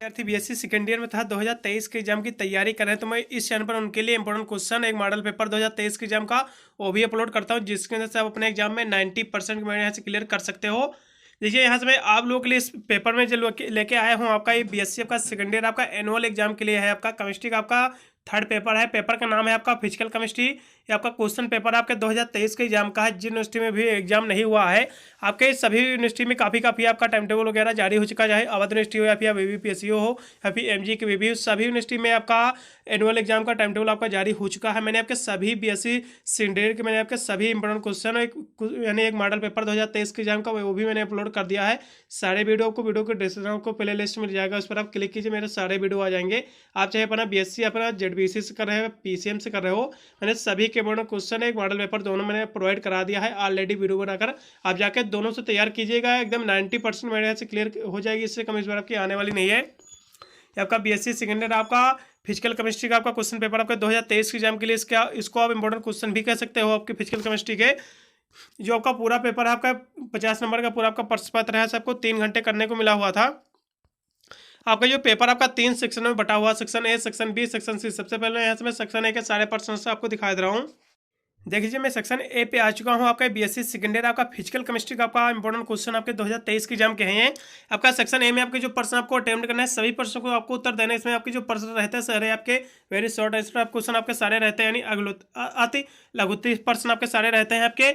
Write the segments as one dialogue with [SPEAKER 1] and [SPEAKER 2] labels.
[SPEAKER 1] विद्यार्थी BSc second year में था 2023 के एग्जाम की तैयारी कर रहे हैं, तो मैं इस चैनल पर उनके लिए इंपॉर्टेंट क्वेश्चन एक मॉडल पेपर 2023 के एग्जाम का वो भी अपलोड करता हूं, जिसके अंदर से आप अपने एग्जाम में 90% मेरे यहाँ से क्लियर कर सकते हो। देखिए, यहाँ से मैं आप लोगों के लिए इस पेपर में जो लेके आया हूँ, आपका ये बीएससी आपका सेकेंड ईयर आपका एनुअल एग्जाम के लिए है। आपका केमिस्ट्री का आपका थर्ड पेपर है। पेपर का नाम है आपका फिजिकल केमिस्ट्री। ये आपका क्वेश्चन पेपर आपके 2023 के एग्जाम का है। जिन यूनिवर्सिटी में भी एग्जाम नहीं हुआ है, आपके सभी यूनिवर्सिटी में काफ़ी आपका टाइम टेबल वगैरह जारी हो चुका है, चाहे अवध यूनिवर्सिटी हो या फिर बीबीपीएसयू हो या फिर एमजी के बीबी, सभी यूनिवर्सिटी में आपका एनुअल एग्जाम का टाइम टेबल आपका जारी हो चुका है। मैंने आपके सभी बीएससी सिंडेर के मैंने आपके सभी इंपॉर्टेंट क्वेश्चन यानी एक मॉडल पेपर 2023 के एग्जाम का वो भी मैंने अपलोड कर दिया है। सारे वीडियो के डिस्क्रिप्शन को प्ले लिस्ट मिल जाएगा, उस पर आप क्लिक कीजिए, मेरे सारे वीडियो आ जाएंगे। आप चाहे अपना बीएससी अपना जेडबीसी से कर रहे हो, पीसीएम से कर रहे हो, मैंने सभी के इंपॉर्टेंट क्वेश्चन एक मॉडल पेपर दोनों मैंने प्रोवाइड करा दिया है ऑलरेडी वीडियो बनाकर। आप जाके दोनों से तैयार कीजिएगा, एकदम 90% मेरे यहाँ से क्लियर हो जाएगी। इससे कम इस बार आपकी आने वाली नहीं है। आपका बीएससी सेकेंड ईयर आपका फिजिकल केमिस्ट्री का आपका क्वेश्चन पेपर आपका 2023 के एग्जाम के लिए इसको आप इंपॉर्टेंट क्वेश्चन भी कह सकते हो। आपके फिजिकल केमिस्ट्री के जो आपका पूरा पेपर है, आपका 50 नंबर का पूरा आपका प्रश्न पत्र है, सबको 3 घंटे करने को मिला हुआ था। आपका जो पेपर आपका 3 सेक्शन में बटा हुआ, section A, section B, section C. सबसे पहले यहाँ से मैं सेक्शन ए के सारे प्रश्न से आपको दिखा दे रहा हूँ। देख लीजिए, मैं सेक्शन ए पे आ चुका हूँ। आपका बीएससी सेकेंड ईयर आपका फिजिकल केमिस्ट्री का आपका इंपॉर्टेंट क्वेश्चन आपके 2023 के एग्जाम के हैं। आपका सेक्शन ए में आपके जो प्रश्न आपको अटेम्प्ट करना है, सभी प्रश्नों को आपको उत्तर देना है। इसमें आपके जो प्रश्न रहते हैं सारे आपके वेरी शॉर्ट आंसर क्वेश्चन आपके सारे रहते हैं, यानी अति लघुत्तम प्रश्न आपके सारे रहते हैं आपके।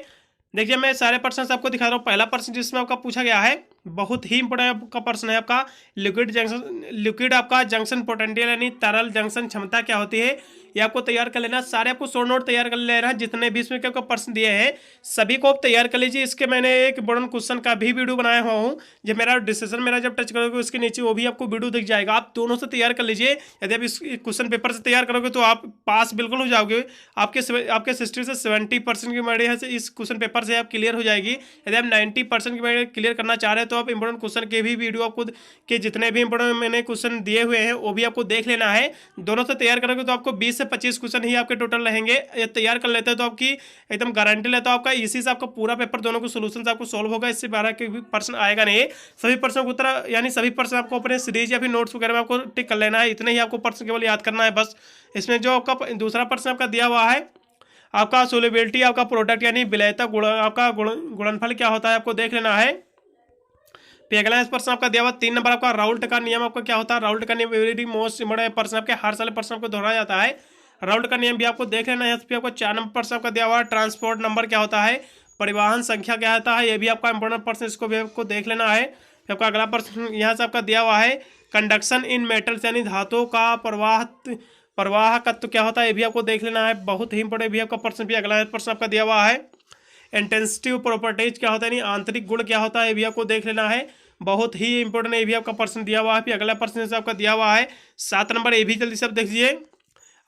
[SPEAKER 1] देखिए, मैं सारे प्रश्न आपको दिखा रहा हूँ। पहला प्रश्न जिसमें आपका पूछा गया है, बहुत ही इंपोर्टेंट का प्रश्न है आपका, लिक्विड आपका जंक्शन पोटेंशियल यानी तरल जंक्शन क्षमता क्या होती है, ये आपको तैयार कर लेना। सारे आपको शॉर्ट नोट तैयार कर लेना है। जितने भी इसमें आपको प्रश्न दिए हैं सभी को आप तैयार कर लीजिए। इसके मैंने एक इंपॉर्टेंट क्वेश्चन का भी वीडियो बनाया हुआ हूँ, जब मेरा डिस्कशन मेरा जब टच करोगे उसके नीचे वो भी आपको वीडियो दिख जाएगा। आप दोनों से तैयार कर लीजिए। यदि आप इस क्वेश्चन पेपर से तैयार करोगे तो आप पास बिल्कुल हो जाओगे। आपके हिस्ट्री से 70% की मेरे यहाँ से इस क्वेश्चन पेपर से आप क्लियर हो जाएगी। यदि आप 90% की मेरे क्लियर करना चाह रहे हैं तो आप इंपॉर्टेंट क्वेश्चन के भी वीडियो आपको के जितने भी इंपॉर्टेंट मैंने क्वेश्चन दिए हुए हैं वो भी आपको देख लेना है। दोनों से तैयार करोगे तो आपको 20 से 25 क्वेश्चन ही आपके टोटल रहेंगे। ये तैयार कर लेते हैं तो आपकी एकदम गारंटी लेता हूं आपका इसी से आपका पूरा पेपर दोनों को सोल्यूशन आपको सॉल्व होगा। इससे 12 के भी प्रश्न आएगा नहीं। सभी प्रश्नों को उत्तर यानी सभी प्रश्न आपको अपने सीरीज या फिर नोट्स वगैरह में आपको टिक कर लेना है। इतने ही आपको प्रश्न केवल याद करना है बस। इसमें जो आपका दूसरा प्रश्न आपका दिया हुआ है, आपका सोल्युबिलिटी आपका प्रोडक्ट यानी विलयता गुण आपका गुणनफल क्या होता है आपको देख लेना है। फिर अगला प्रश्न आपका दिया हुआ 3 नंबर आपका राउल्ट का नियम आपका क्या होता है। राउल्ट का नियम वेरी मोस्ट इंपॉर्टेंट प्रश्न आपके हर साल प्रश्न आपको दोहराया जाता है। राउल्ट का नियम भी आपको देख लेना है। आपको 4 नंबर प्रश्न आपका दिया हुआ है ट्रांसपोर्ट नंबर क्या होता है, परिवहन संख्या क्या होता है, ये भी आपका इंपॉर्टेंट प्रश्न, इसको भी आपको देख लेना है। फिर आपका अगला प्रश्न यहाँ से आपका दिया हुआ है कंडक्शन इन मेटल्स यानी धातुओं का प्रवाहकत्व क्या होता है, ये भी आपको देख लेना है। बहुत ही इंपॉर्टेंट भी आपका प्रश्न भी अगला प्रश्न आपका दिया हुआ है इंटेंसिटिव प्रॉपर्टीज क्या होता है यानी आंतरिक गुण क्या होता है, ये भी आपको देख लेना है। बहुत ही इंपॉर्टेंट ये भी आपका प्रश्न दिया हुआ है। फिर अगला प्रश्न से आपका दिया हुआ है 7 नंबर, ये भी जल्दी से आप देखिए।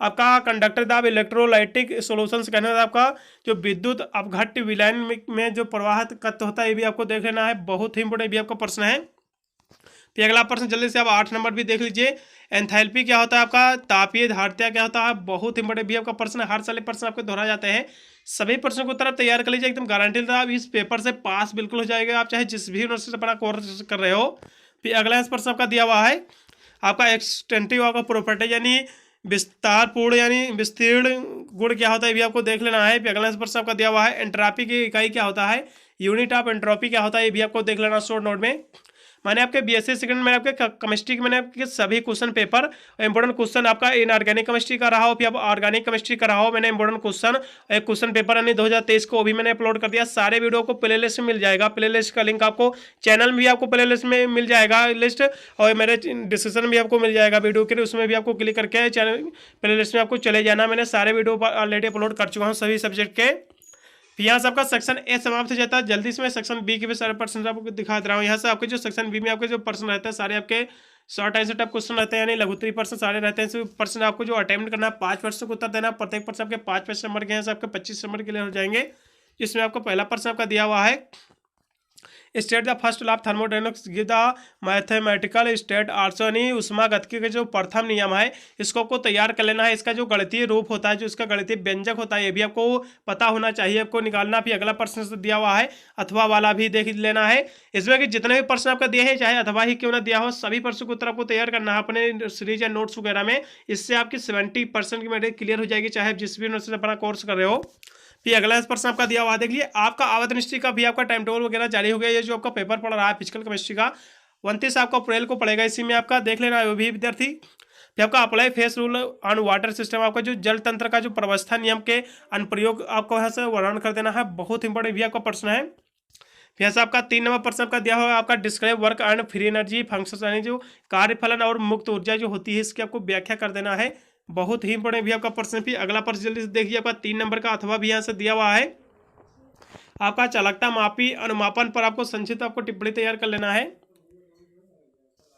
[SPEAKER 1] आपका कंडक्टर दाब इलेक्ट्रोलाइटिक सॉल्यूशंस कहने का आपका जो विद्युत अपघट्य विलयन में जो प्रवाह तत्व होता है, ये भी आपको देख लेना है। बहुत ही इंपॉर्टेंट भी आपका प्रश्न है। फिर अगला प्रश्न जल्दी से आप 8 नंबर भी देख लीजिए। एंथैल्पी क्या होता है आपका, तापीय धारिता क्या होता है, बहुत इंपॉर्टेंट भी आपका प्रश्न है। हर साल प्रश्न आपके दोहरा जाते हैं। सभी प्रश्नों को तरफ तैयार कर लीजिए, एकदम गारंटी आप इस पेपर से पास बिल्कुल हो जाएगा, आप चाहे जिस भी यूनिवर्सिटी से अपना कोर्स कर रहे हो। फिर अगला प्रश्न आपका दिया हुआ है आपका एक्सटेंटिव आपका प्रॉपर्टी यानी विस्तारपूर्ण यानी विस्तीर्ण गुण क्या होता है, ये भी आपको देख लेना है। फिर अगला प्रश्न आपका दिया हुआ है एंट्रोपी की इकाई क्या होता है, यूनिट ऑफ एंट्रोपी क्या होता है, ये भी आपको देख लेना शॉर्ट नोट में। मैंने आपके बीएससी सेकंड में आपके केमिस्ट्री के मैंने आपके सभी क्वेश्चन पेपर इंपॉर्टेंट क्वेश्चन आपका इनऑर्गेनिक केमिस्ट्री का रहा हो, फिर आप ऑर्गेनिक केमिस्ट्री का रहा हो, मैंने इंपॉर्टेंट क्वेश्चन एक क्वेश्चन पेपर यानी 2023 को भी मैंने अपलोड कर दिया। सारे वीडियो को प्ले लिस्ट में मिल जाएगा। प्ले लिस्ट का लिंक आपको चैनल में भी आपको प्ले लिस्ट में मिल जाएगा लिस्ट, और मेरे डिस्क्रिप्शन भी आपको मिल जाएगा वीडियो के, उसमें भी आपको क्लिक करके चैनल प्ले लिस्ट में आपको चले जाना। मैंने सारे वीडियो ऑलरेडी अपलोड कर चुका हूँ सभी सब्जेक्ट के। फिर यहाँ से आपका सेक्शन ए समाप्त हो जाता है। जल्दी से मैं सेक्शन बी के भी सारे प्रश्न आपको दिखा दे रहा हूँ। यहाँ से आपके जो सेक्शन बी में आपके जो प्रश्न रहते हैं सारे आपके शॉर्ट आंसर टाइप क्वेश्चन रहते हैं, यानी लघुत्तरी प्रश्न सारे रहते हैं। इस प्रश्न आपको जो अटेम्प्ट करना है 5 प्रश्न को उत्तर देना है। प्रत्येक प्रश्न आपके 5 नंबर के हैं, आपके 25 नंबर के लिए हो जाएंगे। जिसमें आपको पहला प्रश्न आपका दिया हुआ है state the first law of thermodynamics give the mathematical state also, यानी ऊष्मागतिकी का जो प्रथम नियम है इसको आपको तैयार कर लेना है। इसका जो गणितीय रूप होता है, जो इसका गणितीय व्यंजक होता है, ये भी आपको पता होना चाहिए, आपको निकालना भी। अगला प्रश्न से दिया हुआ है अथवा वाला भी देख लेना है। इसमें कि जितने भी प्रश्न आपका दिए हैं, चाहे अथवा ही क्यों ना दिया हो, सभी प्रश्न को उत्तर आपको तैयार करना है अपने सीरीज या नोट्स वगैरह में। इससे आपकी 70% की मेरिट क्लियर हो जाएगी, चाहे जिस भी यूनिवर्सिटी से अपना कोर्स कर रहे हो। फिर अगला प्रश्न आपका दिया हुआ, देख लीजिए आपका आवर्तन हिस्ट्री का भी आपका टाइम टेबल वगैरह जारी हो गया। ये जो आपका पेपर पड़ रहा है फिजिकल केमिस्ट्री का 29 आपको अप्रैल को पड़ेगा, इसी में आपका देख लेना है वो भी विद्यार्थी। फिर आपका apply face rule on water system, आपका जो जल तंत्र का जो व्यवस्था नियम के अनुप्रयोग आपको यहाँ से वर्णन कर देना है। बहुत इंपॉर्टेंट भी आपका प्रश्न है। फिर से आपका 3 नंबर प्रश्न आपका दिया होगा, आपका describe work and free energy functions, यानी जो कार्यफलन और मुक्त ऊर्जा जो होती है इसकी आपको व्याख्या कर देना है। बहुत ही इंपॉर्टेंट भी आपका प्रश्न। फिर अगला प्रश्न जल्दी से देखिए, आपका 3 नंबर का अथवा भी यहाँ से दिया हुआ है। आपका चालकता मापी अनुमापन पर आपको संक्षिप्त आपको टिप्पणी तैयार कर लेना है।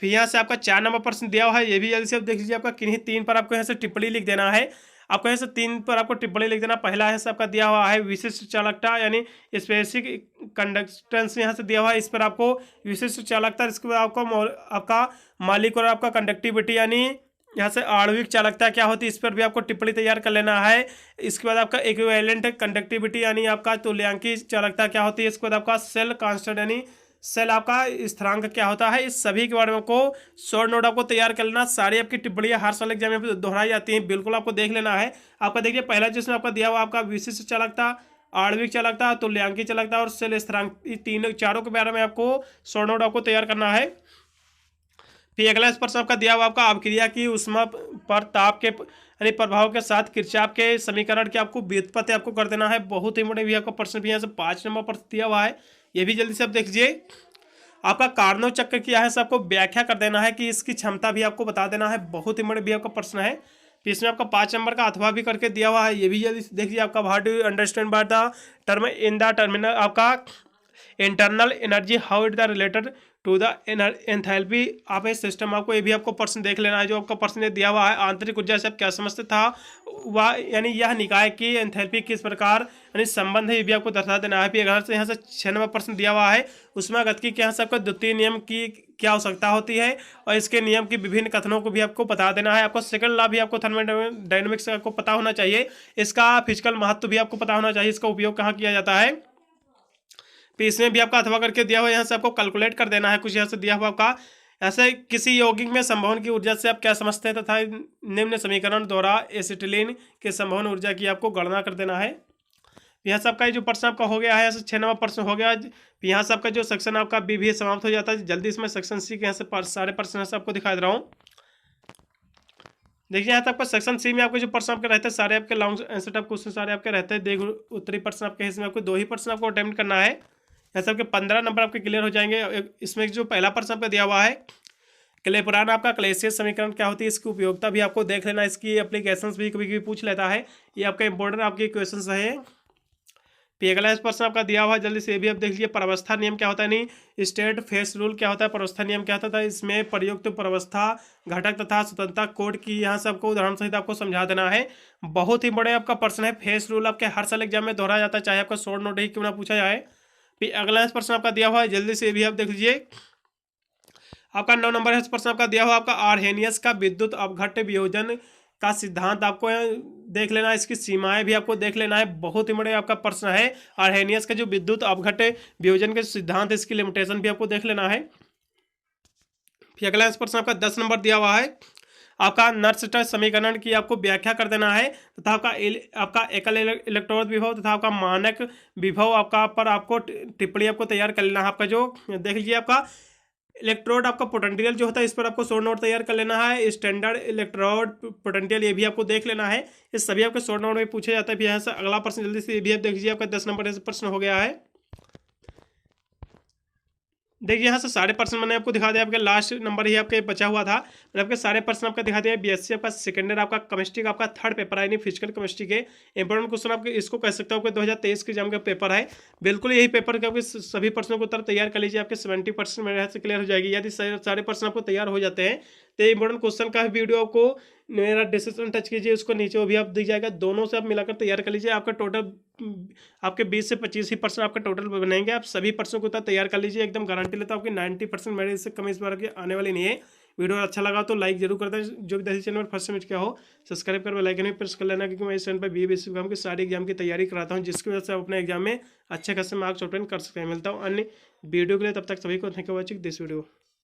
[SPEAKER 1] फिर यहाँ से आपका 4 नंबर प्रश्न दिया हुआ है, ये भी जल्दी से आप देख लीजिए। आपका किन्हीं 3 पर आपको यहाँ से टिप्पणी लिख देना है। आपको यहाँ से 3 पर आपको टिप्पणी लिख देना। पहला है आपका दिया हुआ है विशिष्ट चालकता, यानी स्पेसिफिक कंडक्टेंस यहाँ से दिया हुआ है, इस पर आपको विशिष्ट चालकता। इसके बाद आपको आपका मालिक और आपका कंडक्टिविटी, यानी यहाँ से आणविक चालकता क्या होती है, इस पर भी आपको टिप्पणी तैयार कर लेना है। इसके बाद आपका इक्विवेलेंट कंडक्टिविटी, यानी आपका तुल्यांकी चालकता क्या होती है। इसके बाद आपका सेल कांस्टेंट, यानी सेल आपका स्थिरांक क्या होता है। इस सभी के बारे में आपको शॉर्ट नोट आपको तैयार कर लेना। सारी आपकी टिप्पणियां हर साल एग्जाम में दोहराई जाती हैं, बिल्कुल आपको देख लेना है। आपका देखिए पहला जिसमें आपका दिया हुआ आपका विशिष्ट चालकता, आणविक चालकता, तुल्यांकी चालकता और सेल स्थिरांक, तीनों चारों के बारे में आपको शॉर्ट नोट आपको तैयार करना है। फिर अगला प्रश्न आपका दिया हुआ, आपका अभिक्रिया की ऊष्मा पर ताप के यानी प्रभाव के साथ किरचॉफ के समीकरण की आपको व्युत्पत्ति आपको कर देना है। बहुत इंपॉर्टेंट भी आपका प्रश्न भी यहाँ से 5 नंबर पर दिया हुआ है, ये भी जल्दी से आप देख लीजिए। आपका कार्नो चक्र क्या है, आपको व्याख्या कर देना है कि इसकी क्षमता भी आपको बता देना है। बहुत इंपॉर्टेंट भी आपका प्रश्न है। फिर इसमें आपका 5 नंबर का अथवा भी करके दिया हुआ है, ये भी जल्दी से देखिए। आपका what do you understand by the term in the terminal, आपका internal energy how it the related to the enthalpy आप इस सिस्टम, आपको ये भी आपको प्रश्न देख लेना है। जो आपका प्रश्न दिया हुआ है आंतरिक ऊर्जा से आप क्या समझते था वह, यानी यह निकाय की एंथैल्पी किस प्रकार यानी संबंध है, ये भी आपको दर्शा देना है। फिर अगर से यहाँ से 6 नंबर प्रश्न दिया हुआ है, ऊष्मागतिकी के यहाँ से आपको द्वितीय नियम की क्या आवश्यकता होती है और इसके नियम की विभिन्न कथनों को भी आपको बता देना है। आपको सेकंड लॉ भी आपको थर्मोडायनेमिक्स का आपको पता होना चाहिए, इसका फिजिकल महत्व भी आपको पता होना चाहिए, इसका उपयोग कहाँ किया जाता है। फिर इसमें भी आपका अथवा करके दिया हुआ, यहाँ से आपको कैलकुलेट कर देना है। कुछ यहाँ से दिया हुआ आपका ऐसे किसी यौगिक में संवहन की ऊर्जा से आप क्या समझते हैं तथा निम्न समीकरण द्वारा एसिटिलीन के संवहन ऊर्जा की आपको गणना कर देना है। यहाँ से आपका जो प्रश्न आपका हो गया है, 6 नंबर प्रश्न हो गया। यहाँ से आपका जो सेक्शन आपका बी भी समाप्त हो जाता है। जल्दी इसमें सेक्शन सी के यहाँ से सारे प्रश्न यहाँ से आपको दिखा दे रहा हूँ। देखिए यहाँ तक आपका सेक्शन सी में आपके जो प्रश्न आपके रहते हैं सारे आपके लॉन्ग आंसर टाइप क्वेश्चन सारे आपके रहते हैं। देख उत्तरी प्रश्न आपके हिस्से में आपको 2 ही प्रश्न आपको अटेम्प्ट करना है। ऐसे आपके 15 नंबर आपके क्लियर हो जाएंगे। इसमें जो पहला प्रश्न आपका दिया हुआ है क्लेपुरान आपका क्लेसियस समीकरण क्या होती है, इसकी उपयोगिता भी आपको देख लेना। इसकी एप्लीकेशंस भी कभी कभी पूछ लेता है, ये आपका इंपॉर्टेंट आपके क्वेश्चंस है। फिर अगला प्रश्न आपका दिया हुआ है, जल्दी से ये भी आप देख लीजिए। प्रवस्था नियम क्या होता है, नहीं स्टेट फेस रूल क्या होता है, प्रवस्था नियम क्या होता है। इसमें प्रयुक्त प्रवस्था घटक तथा स्वतंत्रता कोड की यहाँ से आपको उदाहरण सहित आपको समझा देना है। बहुत ही बड़े आपका प्रश्न है। फेस रूल आपके हर साल एग्जाम में दोहरा जाता है, चाहे आपका शॉर्ट नोट ही क्यों ना पूछा जाए। फिर अगला प्रश्न आपका दिया हुआ है, जल्दी से भी आप देख लीजिए। आपका 9 नंबर प्रश्न आपका दिया हुआ, आपका आर्हेनियस का विद्युत अपघट्य वियोजन का सिद्धांत आपको देख लेना है। इसकी सीमाएं भी आपको देख लेना है। बहुत ही बड़े आपका प्रश्न है। आर्हेनियस का जो विद्युत अपघट्य वियोजन के सिद्धांत, इसकी लिमिटेशन भी आपको देख लेना है। फिर अगला प्रश्न आपका 10 नंबर दिया हुआ है, आपका नर्स्टर समीकरण की आपको व्याख्या कर देना है तथा आपका एकल इलेक्ट्रोड विभव तथा आपका मानक विभव आपका पर आपको टिप्पणी आपको तैयार कर लेना है। आपका जो देख लीजिए आपका इलेक्ट्रोड आपका पोटेंशियल जो होता है, इस पर आपको शॉर्ट नोट तैयार कर लेना है। स्टैंडर्ड इलेक्ट्रोड पोटेंशियल ये भी आपको देख लेना है। इस सभी आपके शॉर्ट नोट में पूछा जाता है। फिर यहाँ से अगला प्रश्न जल्दी से ये भी आप देख लीजिए। आपका 10 नंबर प्रश्न हो गया है। देखिए यहाँ से सारे प्रश्न मैंने आपको दिखा दिया। आपके लास्ट नंबर ही आपके बचा हुआ था, मैंने आपके सारे प्रश्न आपका दिखा दिया। बीएससी आपका सेकेंड ईयर आपका केमिस्ट्री का आपका 3rd पेपर है, यानी फिजिकल केमिस्ट्री के इंपॉर्टेंट क्वेश्चन आपके इसको कह सकते हो आपके 2023 के एग्जाम का पेपर है। बिल्कुल यही पेपर के आपके सभी प्रश्नों को उत्तर तैयार कर लीजिए। आपके 70% मेरे यहाँ से क्लियर हो जाएगी। यदि सारे प्रश्न आपको तैयार हो जाते हैं तो इंपॉर्टेंट क्वेश्चन का वीडियो आपको मेरा डिस्क्रिप्शन टच कीजिए, उसको नीचे वो भी आप दी जाएगा। दोनों से आप मिलाकर तैयार कर लीजिए। आपका टोटल आपके 20 से 25% आपका टोटल बनेंगे। आप सभी प्रश्नों को उतना तैयार कर लीजिए, एकदम गारंटी लेता हूँ आपकी 90% मेरे इससे कम इस बार की आने वाली नहीं है। वीडियो अच्छा लगा तो लाइक जरूर कर दें। जो भी दसी चैनल पर फर्स्ट समझ क्या हो सब्सक्राइब कर बेल आइकन भी प्रेस कर लेना, क्योंकि मैं इस चैनल पर BA एग्जाम की सारी एग्जाम की तैयारी कराता हूँ, जिसकी वजह से आप अपने एग्जाम में अच्छे खासे मार्क्स ऑब्टेन कर सकते हैं। मिलता हूँ अन्य वीडियो के लिए, तब तक सभी को thank you watching this video.